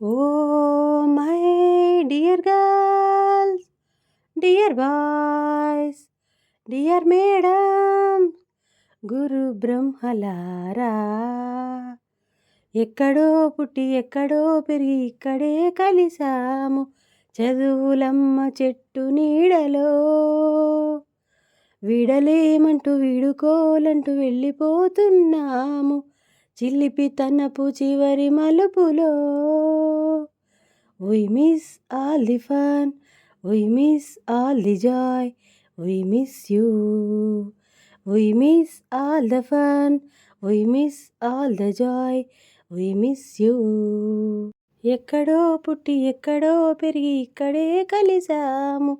Oh, my dear girls, dear boys, dear madam, గురు బ్రహ్మలారా ఎక్కడో పుట్టి ఎక్కడో పెరిగి ఇక్కడే కలిసాము చదువులమ్మ చెట్టు నీడలో విడలేమంటూ వీడుకోలంటూ వెళ్ళిపోతున్నాము చిలిపి తనపు చివరి మలుపులో We miss all the fun, we miss all the joy, we miss you. We miss all the fun, we miss all the joy, we miss you. ఎక్కడో పుట్టి ఎక్కడో పెరిగి ఇక్కడే కలిసాము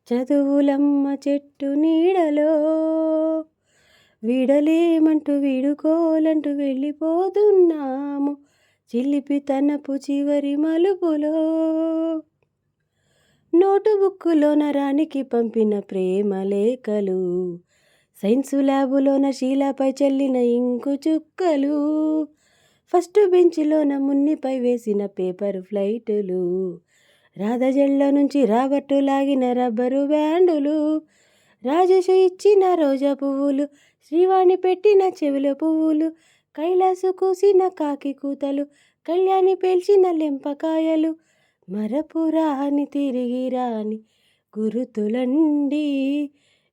చదువులమ్మ చెట్టు నీడలో వీడలేమంటూ వీడుకోలంటూ వెళ్ళిపోతున్నాము చిలిపి తనపు చివరి మలుపులో నోటు బుక్కులోన రాణికి పంపిన ప్రేమ లేఖలు సైన్సు ల్యాబులోన శీలాపై చల్లిన ఇంకు చుక్కలు ఫస్ట్ బెంచ్లోన మున్నిపై వేసిన పేపర్ ఫ్లైటులు రాధజళ్ళ నుంచి రాబర్టు లాగిన రబ్బరు బ్యాండులు రాజేష్ ఇచ్చిన రోజా పువ్వులు శ్రీవాణి పెట్టిన చెవుల పువ్వులు కైలాసు కూసిన కాకి కూతలు కళ్యాణి పేల్చిన లెంపకాయలు మరపురాని తిరిగి రాని గురుతులండి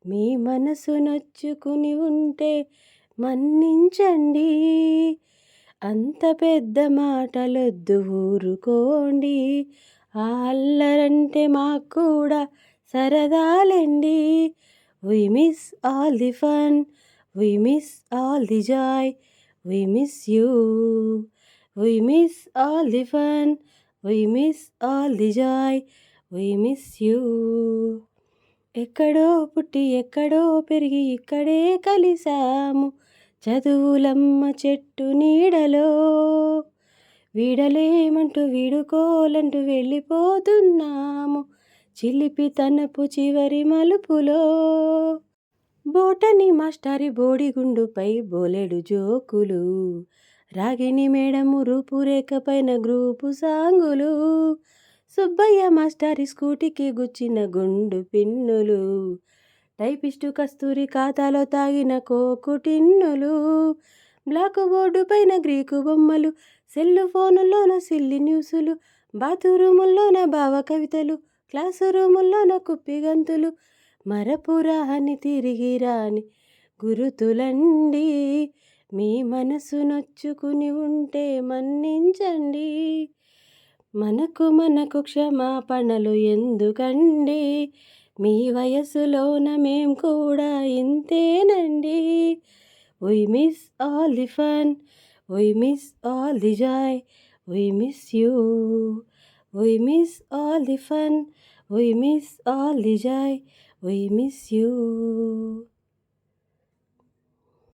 మీ మనసు నొచ్చుకుని ఉంటే మన్నించండి అంత పెద్ద మాటలొద్దు ఊరుకోండి ఆ అల్లరంటే మాకు కూడా సరదాలండి We miss all the fun, we miss all the joy, we miss you. We miss all the fun, we miss all the joy, we miss you. ఎక్కడో పుట్టి ఎక్కడో పెరిగి ఇక్కడే కలిసాము చదువులమ్మ చెట్టు నీడలో వీడలేమంటూ వీడుకోలంటూ వెళ్ళిపోతున్నాము చిలిపి తనపు చివరి మలుపులో బోటని మాస్టారి బోడిగుండుపై బోలెడు జోకులు రాగిణి మేడము రూపురేఖ పైన గ్రూపు సాంగులు సుబ్బయ్య మాస్టారి స్కూటీకి గుచ్చిన గుండు పిన్నులు టైపిస్టు కస్తూరి ఖాతాలో తాగిన కోకు టిన్నులు బ్లాక్ బోర్డు పైన గ్రీకు బొమ్మలు సెల్లు ఫోనుల్లోన సిల్లి న్యూసులు బాతురూముల్లోన భావ కవితలు క్లాసు రూముల్లోన కుప్పిగంతులు మరపురాని తిరిగి రాని గురుతులండి మీ మనసు నొచ్చుకుని ఉంటే మన్నించండి మనకు క్షమాపణలు ఎందుకండి మీ వయసులోన మేం కూడా ఇంతేనండి We miss all the fun, we miss all the joy, we miss you. We miss all the fun, we miss all the joy, we miss you.